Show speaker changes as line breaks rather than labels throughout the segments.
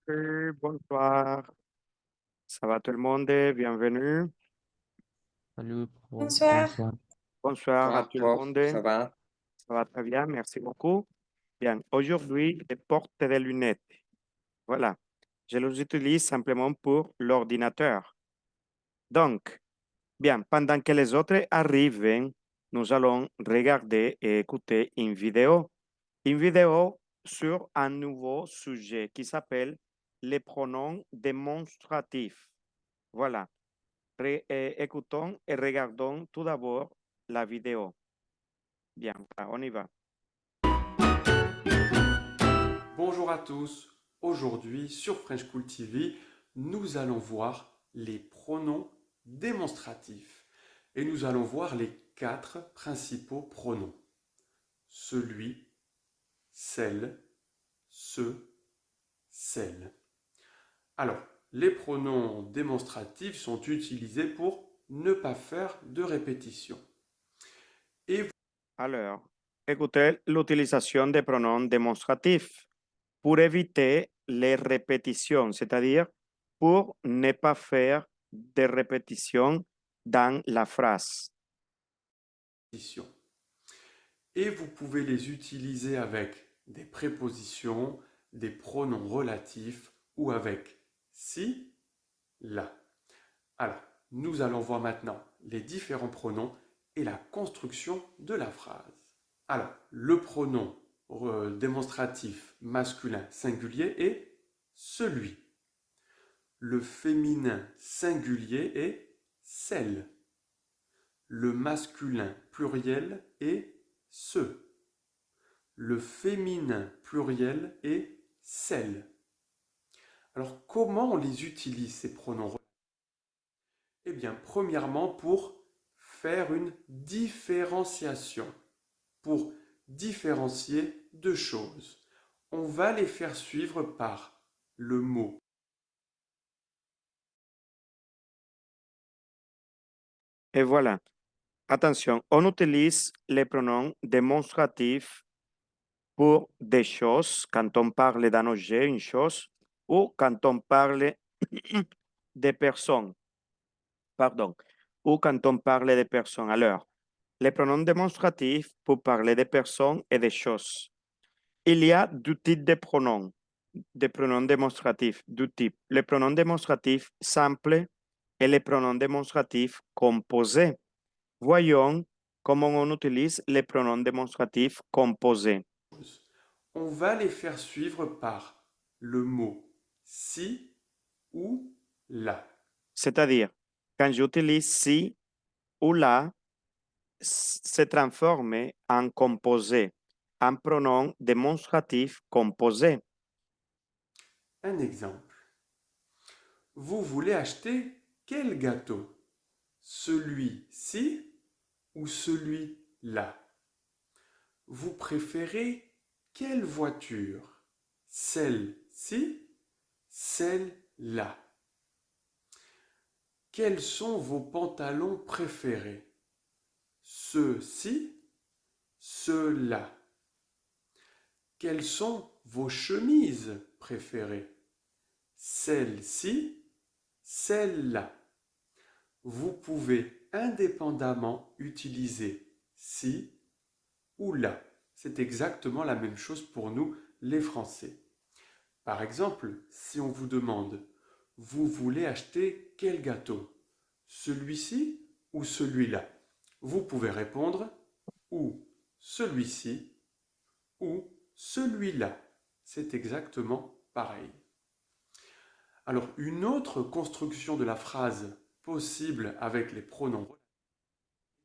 Bonsoir. Ça va tout le monde? Bienvenue.
Salut pro,
Bonsoir.
bonsoir.
Bonsoir à
Bonsoir,
tout le
prof,
monde.
ça va?
Ça va très bien, merci beaucoup. Bien, aujourd'hui, je porte des lunettes. Voilà. Je les utilise simplement pour l'ordinateur. Donc, bien, pendant que les autres arrivent, nous allons regarder et écouter une vidéo. Une vidéo sur un nouveau sujet qui s'appelle les pronoms démonstratifs. Voilà. Écoutons et regardons tout d'abord la vidéo. Bien, on y va.
Bonjour à tous. Aujourd'hui, sur French School TV, nous allons voir les pronoms démonstratifs. Et nous allons voir les 4 principaux pronoms. Celui, celle, ce, celle. Alors, les pronoms démonstratifs sont utilisés pour ne pas faire de répétition.
Alors, écoutez l'utilisation des pronoms démonstratifs pour éviter les répétitions, c'est-à-dire pour ne pas faire de répétitions dans la phrase.
Et vous pouvez les utiliser avec des prépositions, des pronoms relatifs ou avec si, là. Alors, nous allons voir maintenant les différents pronoms et la construction de la phrase. Alors, le pronom démonstratif masculin singulier est celui. Le féminin singulier est celle. Le masculin pluriel est ce. Le féminin pluriel est celle. Alors, comment on les utilise, ces pronoms? Eh bien, premièrement, pour faire une différenciation, pour différencier deux choses. On va les faire suivre par le mot.
Et voilà. Attention, on utilise les pronoms démonstratifs pour des choses, quand on parle d'un objet, une chose, ou quand on parle des personnes, pardon, ou quand on parle des personnes. Alors, les pronoms démonstratifs pour parler des personnes et des choses. Il y a deux types de pronoms démonstratifs, deux types. Les pronoms démonstratifs simples et les pronoms démonstratifs composés. Voyons comment on utilise les pronoms démonstratifs composés.
On va les faire suivre par le mot si ou là.
C'est-à-dire, quand j'utilise si ou là, se transforme en composé, un pronom démonstratif composé.
Un exemple. Vous voulez acheter quel gâteau? Celui-ci ou celui-là? Vous préférez quelle voiture? Celle-ci, celle-là. Quels sont vos pantalons préférés? Ceux-ci, ceux-là. Quelles sont vos chemises préférées? Celle-ci, celle-là. Vous pouvez indépendamment utiliser si ou là. C'est exactement la même chose pour nous, les Français. Par exemple, si on vous demande « Vous voulez acheter quel gâteau? Celui-ci ou celui-là ?» Vous pouvez répondre « ou celui-ci ou celui-là ». C'est exactement pareil. Alors, une autre construction de la phrase possible avec les pronoms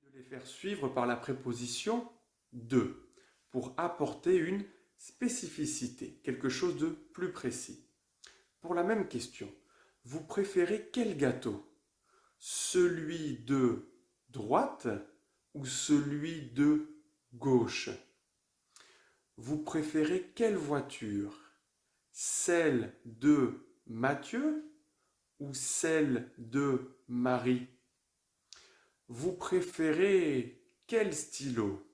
est de les faire suivre par la préposition de pour apporter une spécificité, quelque chose de plus précis. Pour la même question, vous préférez quel gâteau? Celui de droite ou celui de gauche? Vous préférez quelle voiture? Celle de Mathieu ou celle de Marie? Vous préférez quel stylo?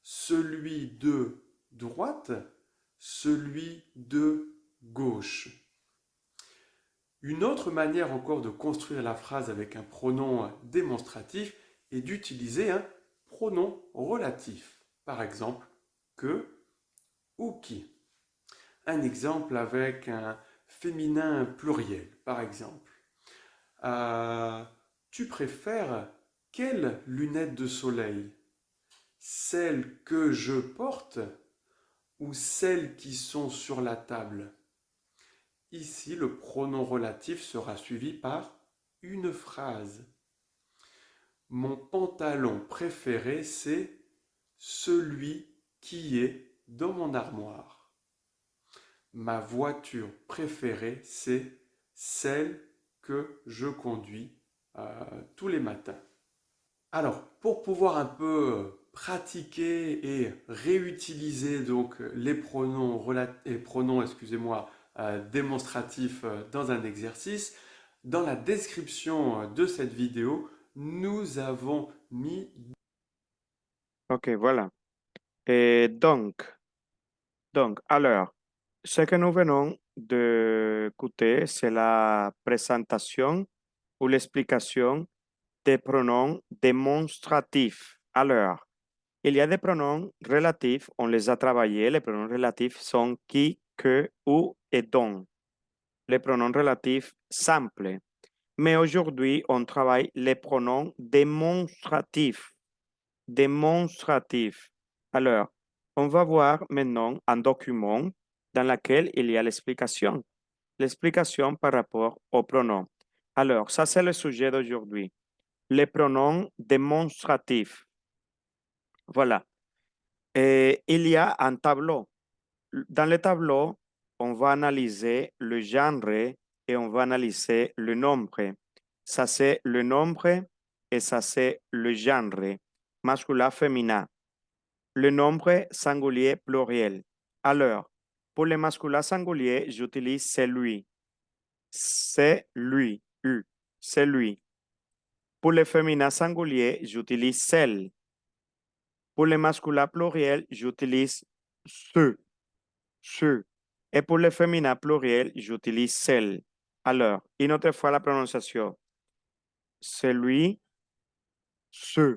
Celui de droite, celui de gauche? Une autre manière encore de construire la phrase avec un pronom démonstratif est d'utiliser un pronom relatif. Par exemple, que ou qui. Un exemple avec un féminin pluriel, par exemple. Tu préfères quelles lunettes de soleil? Celles que je porte ou celles qui sont sur la table? Ici, le pronom relatif sera suivi par une phrase. Mon pantalon préféré, c'est celui qui est dans mon armoire. Ma voiture préférée, c'est celle que je conduis tous les matins. Alors, pour pouvoir un peu pratiquer et réutiliser donc les pronoms, excusez-moi, démonstratifs dans un exercice, dans la description de cette vidéo, nous avons mis.
Ok, voilà. Donc, alors, ce que nous venons d'écouter, c'est la présentation ou l'explication des pronoms démonstratifs. Alors, il y a des pronoms relatifs, on les a travaillés. Les pronoms relatifs sont qui, que, où et dont. Les pronoms relatifs simples. Mais aujourd'hui, on travaille les pronoms démonstratifs. Démonstratifs. Alors, on va voir maintenant un document dans lequel il y a l'explication. L'explication par rapport aux pronoms. Alors, ça c'est le sujet d'aujourd'hui. Les pronoms démonstratifs. Voilà. Il y a un tableau. Dans le tableau, on va analyser le genre et on va analyser le nombre. Ça, c'est le nombre et ça, c'est le genre, masculin, féminin. Le nombre singulier pluriel. Alors, pour le masculin singulier, j'utilise celui. C'est lui. C'est lui. Pour le féminin singulier, j'utilise celle. Pour le masculin pluriel, j'utilise ce. Ce. Et pour le féminin pluriel, j'utilise celle. Alors, une autre fois la prononciation. Celui, ce.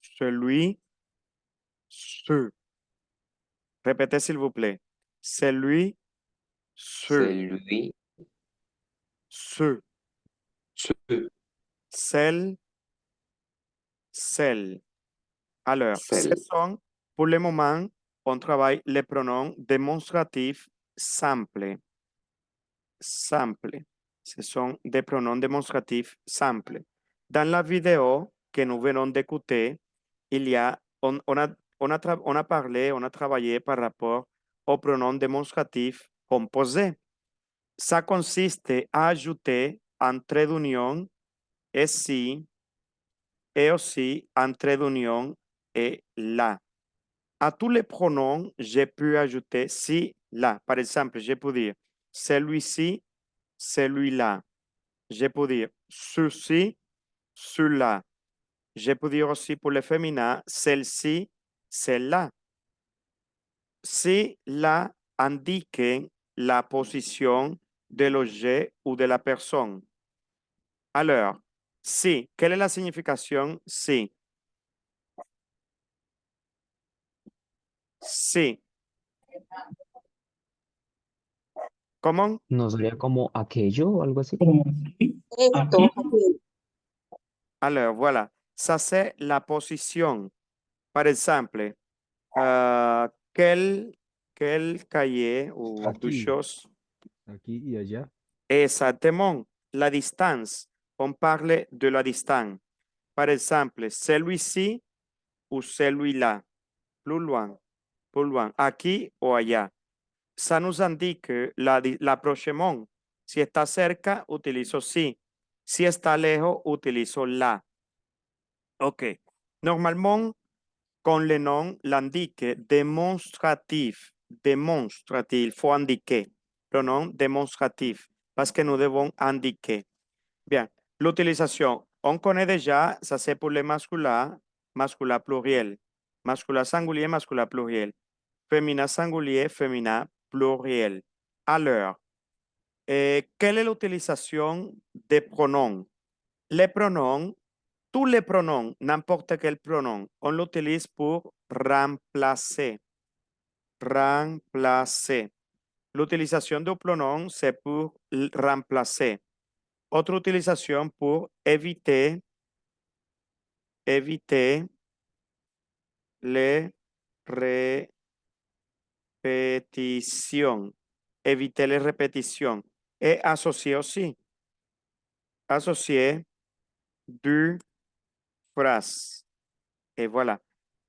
Celui, ce. Répétez s'il vous plaît. Celui, ce.
Celui,
Ce.
ce,
Celle, celle. Alors, ce
celle.
sont, pour le moment, on travaille les pronoms démonstratifs simples. Simples. Ce sont des pronoms démonstratifs simples. Dans la vidéo que nous venons d'écouter, il y a, on a parlé, on a travaillé par rapport aux pronoms démonstratifs composés. Ça consiste à ajouter un trait d'union et si, et aussi un trait d'union et là. À tous les pronoms, j'ai pu ajouter si, là. Par exemple, je peux dire celui-ci, celui-là. Je peux dire ceci, cela. Je peux dire aussi pour le féminin, celle-ci, celle-là. Si là indique la position de l'objet ou de la personne. Alors, si, quelle est la signification si? Si. ¿Cómo?
¿No sería como aquello o algo así?
Esto,
Alors, voilà. Ça, c'est la position. Par exemple, quel cahier ou deux
Aquí,
choses?
aquí y allá.
Exactement. La distance. On parle de la distance. Par exemple, celui-ci ou celui-là. Plus loin. Plus loin. Aquí o allá. Ça nous indique l'approchement. Si está cerca, utilizo si. Si está lejos, utilizo la. OK. Normalement, quand le nom l'indique démonstratif, démonstratif, il faut indiquer. Pronom démonstratif, parce que nous devons indiquer. Bien. L'utilisation, on connaît déjà, ça c'est pour les masculins, masculin pluriel. Masculin singulier, masculin pluriel. Féminin singulier, féminin pluriel. Alors, quelle est l'utilisation des pronoms? Les pronoms, tous les pronoms, n'importe quel pronom, on l'utilise pour remplacer. Remplacer. L'utilisation du pronom, c'est pour remplacer. Autre utilisation pour éviter les répétitions. Éviter les répétitions. Et associer aussi. Associer du phrase. Et voilà.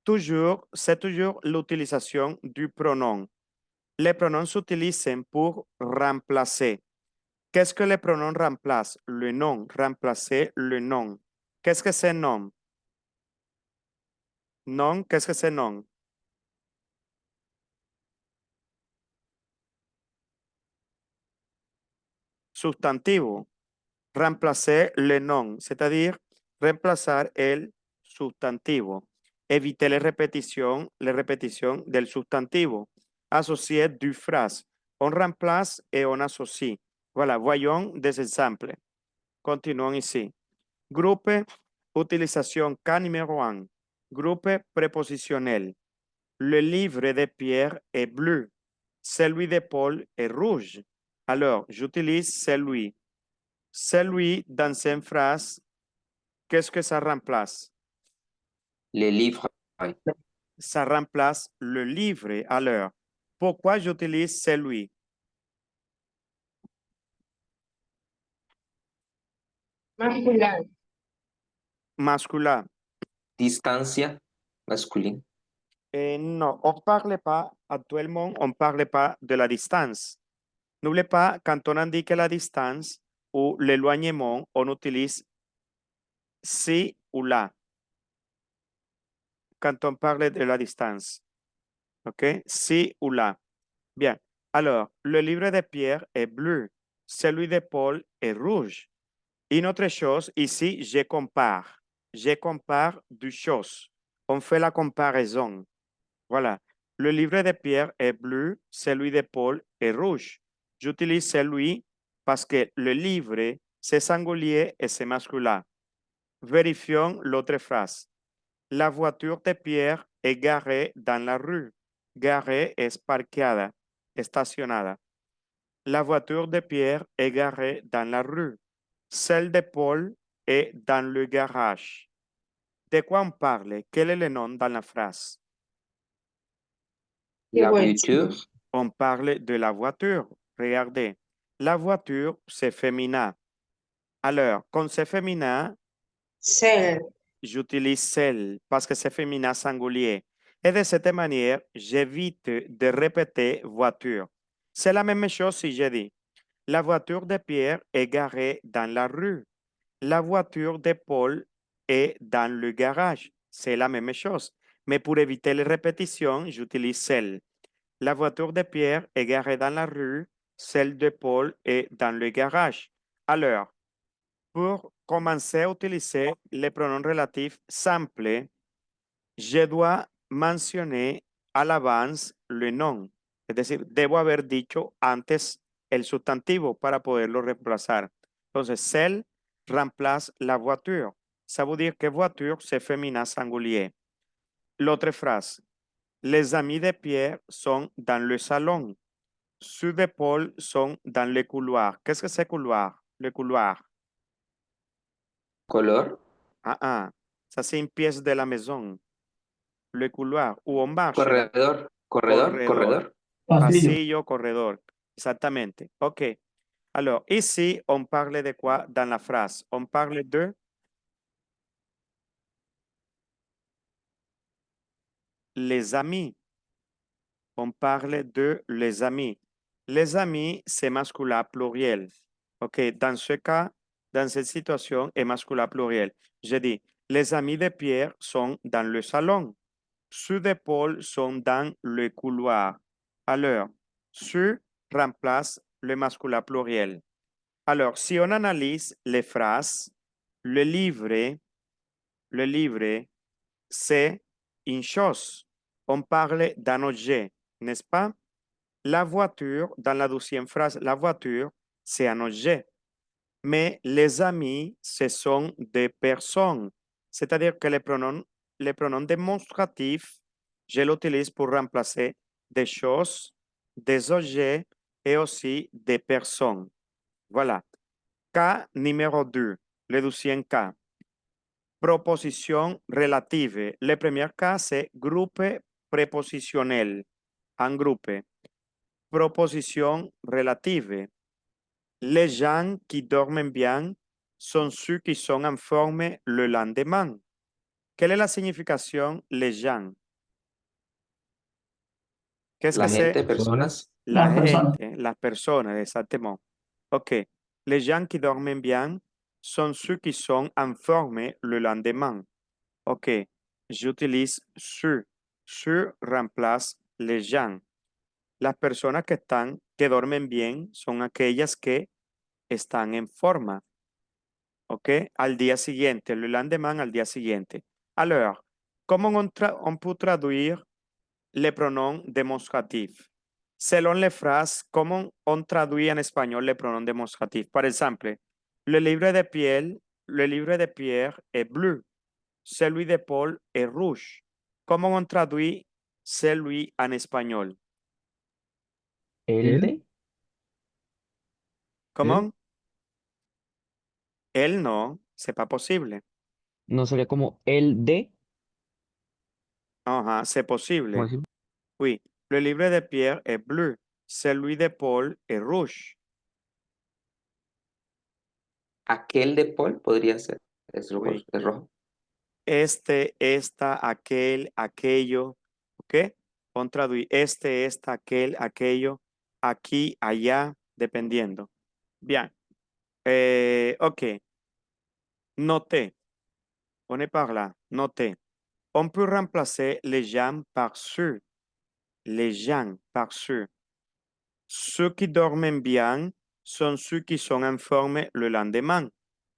Toujours, c'est toujours l'utilisation du pronom. Les pronoms s'utilisent pour remplacer. Qu'est-ce que les pronoms remplacent? Le nom. Remplacer le nom. Qu'est-ce que c'est nom? Non, qu'est-ce que c'est nom? Sustantivo. Remplacer le nom, c'est-à-dire remplazar el sustantivo. Éviter les répétitions del sustantivo. Associer du phrase. On remplace et on associe. Voilà, voyons des exemples. Continuons ici. Groupe, utilisation cas numéro 1. Groupe prépositionnel. Le livre de Pierre est bleu. Celui de Paul est rouge. Alors, j'utilise celui. Celui dans une phrase, qu'est-ce que ça remplace?
Le livre.
Ça remplace le livre. Alors, pourquoi j'utilise celui?
Masculin.
Masculin.
Distancia. Masculin.
Non, on ne parle pas, actuellement, on ne parle pas de la distance. N'oubliez pas, quand on indique la distance ou l'éloignement, on utilise si ou la. Quand on parle de la distance. OK? Si ou la. Bien. Alors, le livre de Pierre est bleu. Celui de Paul est rouge. Une autre chose, ici, je compare. Je compare deux choses. On fait la comparaison. Voilà. Le livre de Pierre est bleu. Celui de Paul est rouge. J'utilise celui parce que le livre, c'est singulier et c'est masculin. Vérifions l'autre phrase. La voiture de Pierre est garée dans la rue. Garée es parqueada, estacionada. La voiture de Pierre est garée dans la rue. Celle de Paul est dans le garage. De quoi on parle? Quel est le nom dans la phrase?
Qué
La
bueno.
voiture.
On parle de la voiture. Regardez. La voiture, c'est féminin. Alors, quand c'est féminin,
Celle.
j'utilise celle parce que c'est féminin singulier. Et de cette manière, j'évite de répéter voiture. C'est la même chose si je dis la voiture de Pierre est garée dans la rue. La voiture de Paul est dans le garage. C'est la même chose. Mais pour éviter les répétitions, j'utilise celle. La voiture de Pierre est garée dans la rue. Celle de Paul est dans le garage. Alors, pour commencer à utiliser les pronoms relatifs simples, je dois mentionner à l'avance le nom. Es decir, debo haber dicho antes el sustantivo para poderlo reemplazar. Entonces, celle remplace la voiture. Ça veut dire que voiture, c'est féminin singulier. L'autre phrase. Les amis de Pierre sont dans le salon. Ceux de Paul sont dans le couloir. Qu'est-ce que c'est couloir? Le couloir.
Color.
Ça c'est une pièce de la maison. Le couloir, où on marche.
Corredor. Corredor. Corredor.
Pasillo, corredor. Exactamente. OK. Alors, ici, on parle de quoi dans la phrase? On parle de les amis. On parle de les amis. Les amis, c'est masculin pluriel. OK. Dans ce cas, dans cette situation, est masculin pluriel. Je dis, les amis de Pierre sont dans le salon. Ceux de Paul sont dans le couloir. Alors, ceux remplace le masculin pluriel. Alors, si on analyse les phrases, le livre, c'est une chose. On parle d'un objet, n'est-ce pas? La voiture, dans la deuxième phrase, la voiture, c'est un objet. Mais les amis, ce sont des personnes. C'est-à-dire que les pronoms démonstratifs, je l'utilise pour remplacer des choses, des objets et aussi des personnes. Voilà. Cas numéro 2, le deuxième cas. Proposition relative. Le premier cas, c'est groupe prépositionnel. Un groupe. Proposition relative. Les gens qui dorment bien sont ceux qui sont en forme le lendemain. Quelle est la signification les gens? Qu'est-ce que
La
c'est?
gente, personas.
La
Las personas.
gente, las personas, exactement. OK. Les gens qui dorment bien sont ceux qui sont en forme le lendemain. OK. J'utilise ceux. Ceux remplace les gens. Las personas que duermen bien son aquellas que están en forma. OK? Al día siguiente, le lendemain, al día siguiente. Alors, comment on peut traduire les pronoms démonstratifs? Selon les phrases, comment on traduit en espagnol les pronoms démonstratifs? Par exemple, le livre de Pierre est bleu. Celui de Paul est rouge. Comment on traduit celui en espagnol?
El de,
Comment? Él no, c'est pas possible.
no sería como el de,
Ajá, c'est
¿cómo
possible.
decir?
Oui, le livre de Pierre est bleu. Celui de Paul est rouge.
Aquel de Paul podría ser.
Oui.
Es rojo.
Este, esta, aquel, aquello. ¿Ok? On traduit este, esta, aquel, aquello, aquí, allá, dependiendo. Bien. OK. Notez. On est par là. Notez. On peut remplacer les gens par ceux. Les gens par ceux. Ceux qui dorment bien son ceux qui sont en forme le lendemain.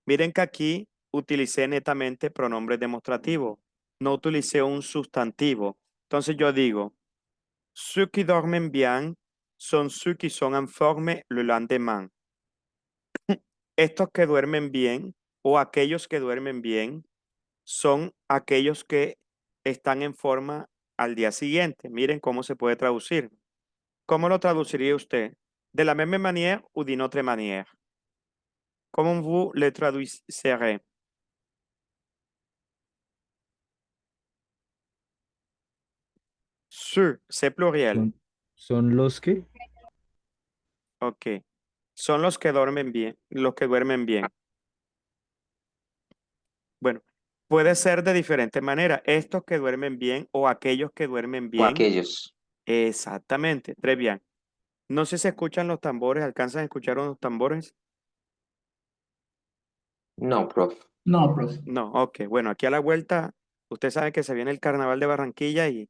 Miren que aquí utilicé netamente pronombre demostrativo. No utilicé un sustantivo. Entonces yo digo, ceux qui dorment bien son ceux qui sont en forme le lendemain. Estos que duermen bien o aquellos que duermen bien son aquellos que están en forma al día siguiente. Miren cómo se puede traducir. ¿Cómo lo traduciría usted? De la même manière ou d'une autre manière? Comment vous le traduirez? Ceux, c'est pluriel.
Son los que
OK. Son los que duermen bien, los que duermen bien. Bueno, puede ser de diferente manera. Estos que duermen bien o aquellos que duermen
O
bien.
aquellos.
Exactamente, très bien. No sé si escuchan los tambores, ¿alcanzan a escuchar unos tambores?
No, prof.
No, profe.
No, OK. Bueno, aquí a la vuelta, usted sabe que se viene el Carnaval de Barranquilla y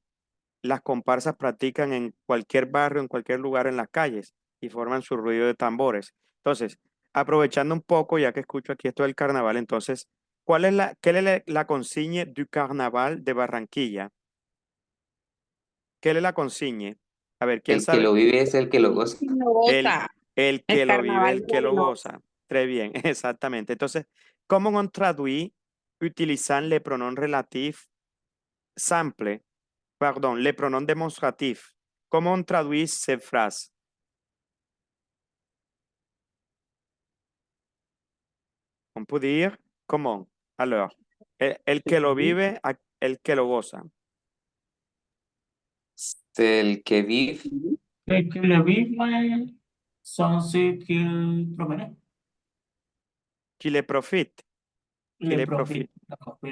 las comparsas practican en cualquier barrio, en cualquier lugar en las calles y forman su ruido de tambores. Entonces, aprovechando un poco, ya que escucho aquí esto del carnaval, entonces, quelle est la consigne du Carnaval de Barranquilla? ¿Qué es la consigne? A ver, ¿quién
El que
sabe?
lo vive es el que lo goza.
Lo goza.
El que
El
lo vive, el
carnaval
que lo
bueno.
goza. Très bien, exactamente. Entonces, ¿cómo on traduit utilisant les pronoms relatifs simples? Pardon, les pronoms démonstratifs. ¿Cómo on traduit ces phrases? On peut dire comment? Alors, el que lo vive, el que lo goza.
El que vive,
El que le vive son ceux qui proviennent.
Qui le profite. Qui le profite.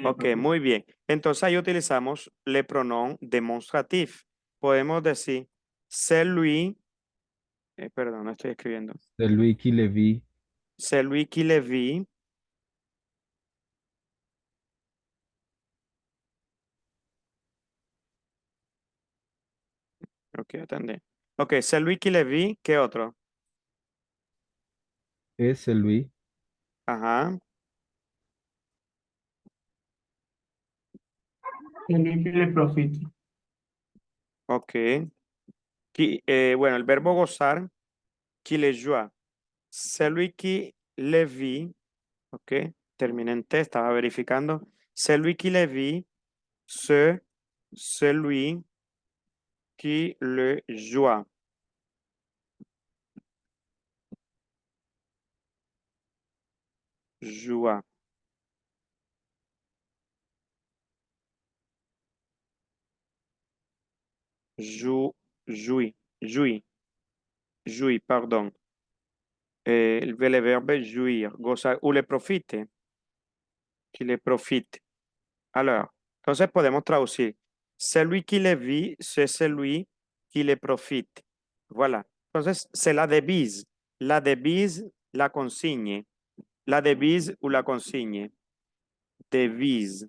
OK, muy bien. Entonces ahí utilizamos le pronom demonstratif. Podemos decir celui, perdón, no estoy escribiendo.
celui qui le vit,
Celui qui le vit. OK, atendé. OK, celui qui le vit, ¿qué otro?
es celui
Ajá.
Celui qui le profite.
OK. Bueno, el verbo gozar, qui le joie. Celui qui le vit, ok, terminé en T, estaba verificando. Celui qui le vit, celui qui le joua. Joua. Jouit, jouit, pardon. Le verbe jouir, gozar, ou le profite, qui le profite. Alors, entonces podemos traducir. Celui qui le vit, c'est celui qui le profite. Voilà. Entonces, c'est la devise. La devise, la consigne. La devise ou la consigne. Devise.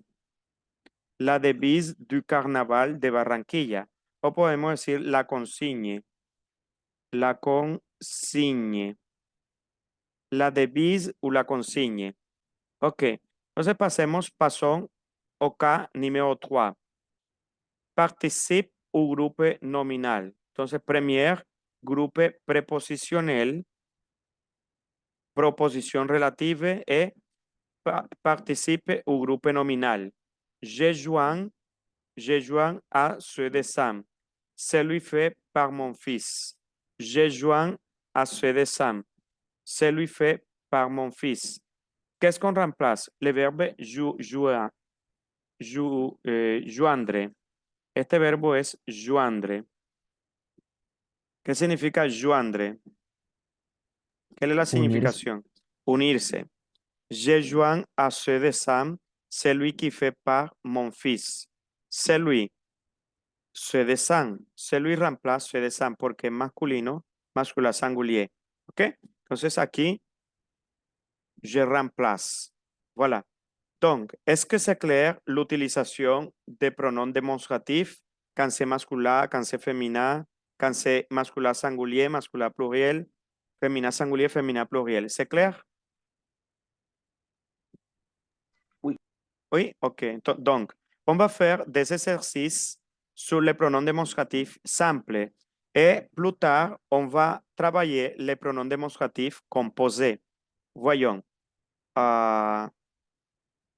La devise du carnaval de Barranquilla. O podemos decir la consigne. La consigne. La devise ou la consigne. Ok. Entonces pasons au cas numéro 3. Participe ou groupe nominal. Entonces, premier, groupe prepositionnel, proposición relative et participe ou groupe nominal. Je joins à ceux de Sam. C'est lui fait par mon fils. Je joins à ceux de Sam. C'est lui fait par mon fils. Qu'est-ce qu'on remplace? Le verbe joindre. Este verbo es joindre. ¿Qué significa joindre? ¿Qué es la significación? Unirse. Je joins à ceux de Sam, celui qui fait par mon fils. Celui, ceux de Sam. Celui remplace ceux de Sam porque es masculino, masculin singulier. ¿Ok? Entonces aquí, je remplace. Voilà. Donc, est-ce que c'est clair l'utilisation des pronoms démonstratifs quand c'est masculin, quand c'est féminin, quand c'est masculin singulier, masculin pluriel, féminin singulier, féminin pluriel? C'est clair?
Oui.
Oui, ok. Donc, on va faire des exercices sur les pronoms démonstratifs simples et plus tard, on va travailler les pronoms démonstratifs composés. Voyons.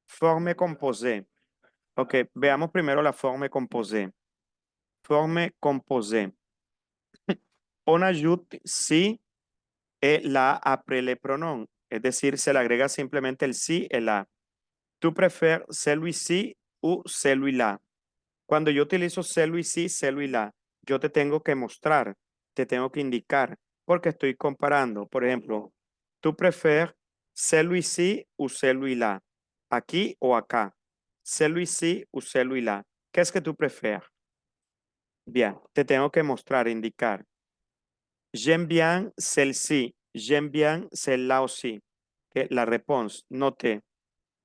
Forme composée. Ok, veamos primero la forme composée. Forme composée. On ajoute si et la après les pronoms. Es decir, se le agrega simplemente el sí et la. ¿Tú prefieres celui-ci o celui-là? Cuando yo utilizo celui-ci, celui-là, yo te tengo que mostrar, te tengo que indicar, porque estoy comparando. Por ejemplo, ¿tú prefieres celui-ci o celui-là? ¿Aquí o acá? Celui-ci o celui-là. ¿Qué es que tú prefieres? Bien, te tengo que mostrar, indicar. J'aime bien celle-ci. J'aime bien celle-là aussi. La réponse, notez.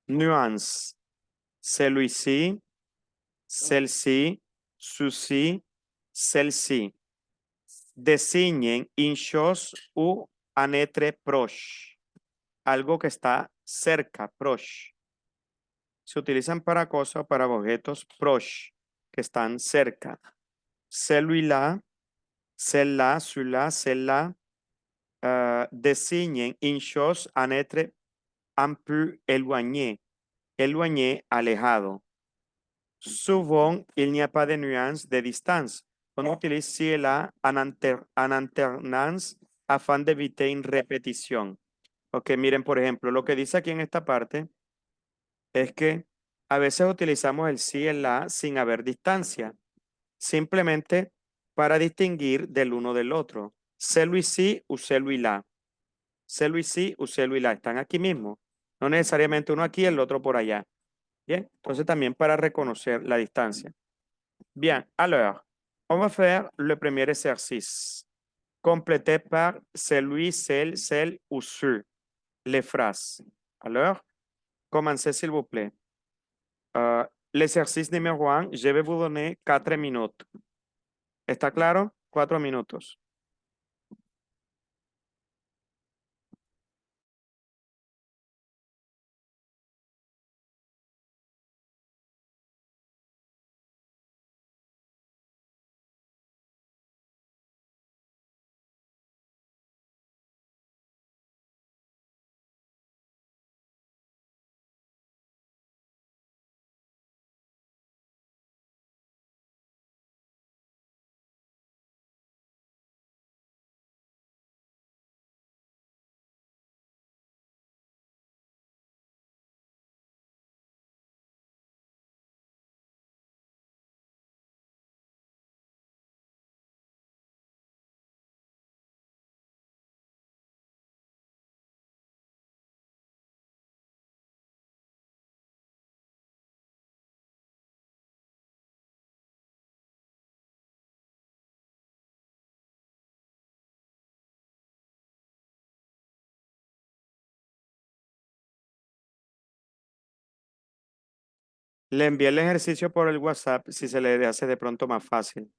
Nuance. Celui-ci, celle-ci, ceci, celle-ci. Désignen une chose ou un être proche. Algo que está cerca, proche. Se utilizan para cosas o para objetos proche, que están cerca. Celui-là, celle-là, celui-là, celle-là. Désignen une chose, un être un peu éloigné. Éloigné, alejado. Souvent, il n'y a pas de nuance de distance. On utilise ci et là en alternance afin d'éviter une répétition. Ok, miren, por ejemplo, lo que dice aquí en esta parte es que a veces utilizamos el sí y el la sin haber distancia, simplemente para distinguir del uno del otro. Celui-ci o celui-là. Celui-ci o celui-là. Están aquí mismo. No necesariamente uno aquí y el otro por allá. Bien, entonces también para reconocer la distancia. Bien, alors, on va faire le premier exercice. Complété par celui, celle ou ceux. Les phrases. Alors, commencez s'il vous plaît. L'exercice numéro 1, je vais vous donner 4 minutes. ¿Está claro? 4 minutos. Le envié el ejercicio por el WhatsApp si se le hace de pronto más fácil.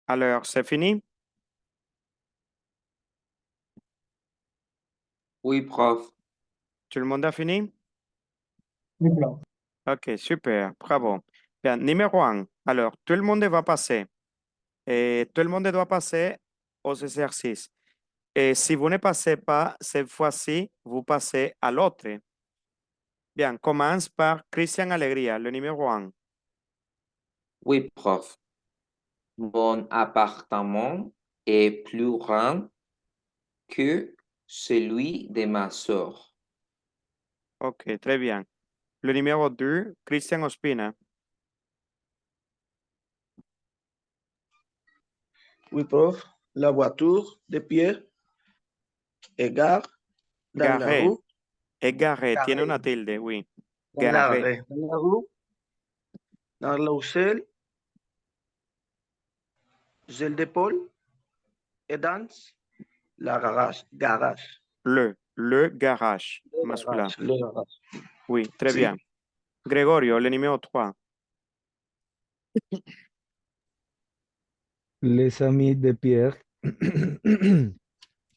Alors, c'est fini?
Oui, prof.
Tout le monde a fini?
Oui, prof.
Ok, super, bravo. Bien, numéro 1. Alors, tout le monde va passer. Tout le monde doit passer aux exercices. Et si vous ne passez pas cette fois-ci, vous passez à l'autre. Bien, commence par Christian Alegría, le numéro 1.
Oui, prof. Mon appartement est plus grand que celui de ma sœur.
Ok, très bien. Le numéro 2, Christian Ospina.
Oui, prof. La voiture de Pierre égare dans la
Garé.
rue.
Égaré,
Garé.
tiene una tilde, oui.
Dans la,
Garé.
dans la rue. Dans la Roussel. Gel de Paul. Et dans la garage. Garage.
Le garage,
Le
masculin.
garage. Le garage.
Oui, très
Sí.
bien. Gregorio, le numéro 3.
Les amis de Pierre,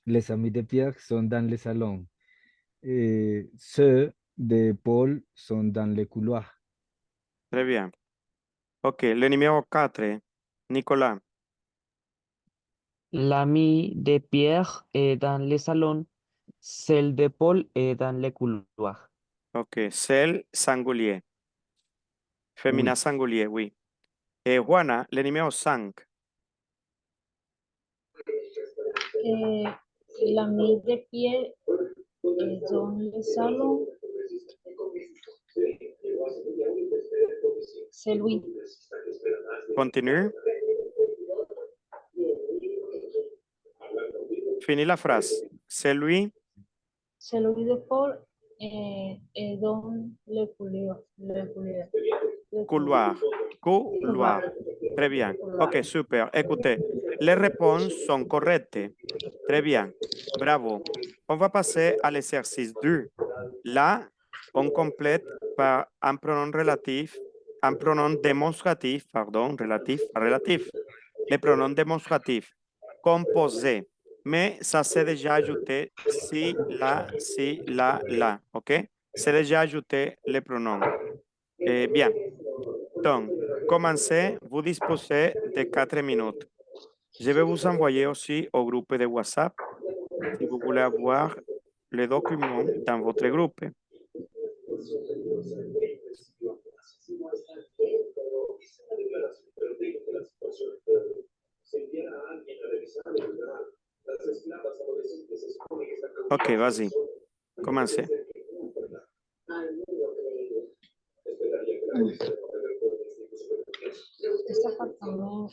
les amis de Pierre sont dans le salon. Et ceux de Paul sont dans le couloir.
Très bien. Ok, le numéro 4, Nicolas.
L'ami de Pierre est dans le salon. Celle de Paul est dans le couloir.
Ok, Cel Sangulier. Femina
Oui.
Sangulier, oui. Juana, le numéro 5.
L'ami de Pierre est dans le salon. C'est lui.
Continue. Fini la frase. C'est lui.
Celui de Paul est dans le couloir.
Couloir. Couloir. Très bien. Ok, super. Écoutez, les réponses sont correctes. Très bien. Bravo. On va passer à l'exercice 2. Là, on complète par un pronom relatif, un pronom démonstratif, pardon, relatif. Les pronoms démonstratifs. Composé. mais ça c'est déjà ajouté si, la, ok? C'est déjà ajouté les pronoms. Bien, donc, commencez, vous disposez de 4 minutes. Je vais vous envoyer aussi au groupe de WhatsApp si vous voulez avoir les documents dans votre groupe. Ok, vas-y, commencez.
Este apartamento.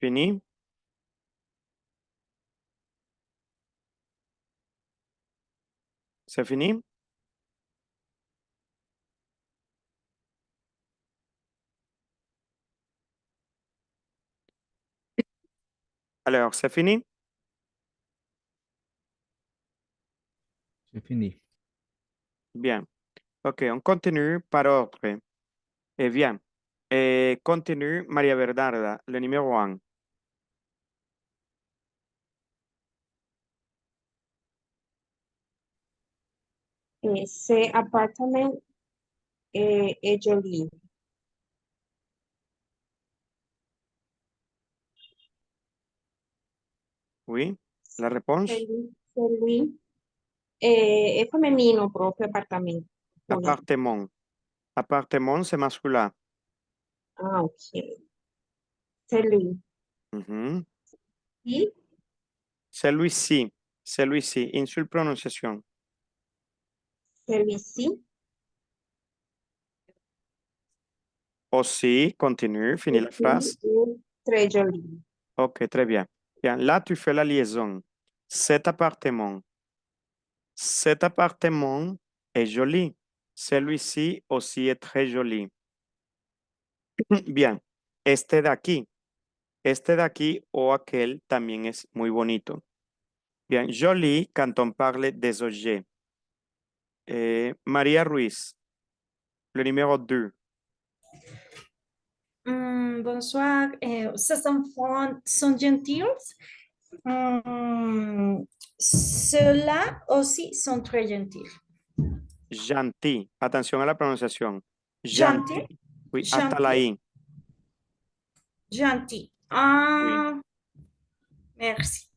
Fini? C'est fini? Alors, c'est fini?
C'est fini.
Bien. Ok, on continue par ordre. Bien. Continue María Bernarda, le numéro 1.
Ce appartement est joli.
Oui, la réponse?
Celui è femenino proprio appartamento.
Appartement. Appartement, c'est masculin.
Ah, ok. Celui.
Mhm.
Sì,
Celui-ci. Celui-ci. Une seule prononciation.
celui-ci.
Aussi, continue, finis la phrase.
Est très joli.
Ok, très bien. Bien, là, tu fais la liaison. Cet appartement. Cet appartement est joli. Celui-ci aussi est très joli. Bien, este de aquí. Este de aquí o aquel también es muy bonito. Bien, joli quand on parle des objets. María Ruiz, le numéro 2.
Bonsoir. Ce enfants sont gentils. Ceux-là aussi sont très gentils.
Gentil. Atención a la pronunciación.
Gentil.
Oui, hasta la I.
Gentil. Ah, merci.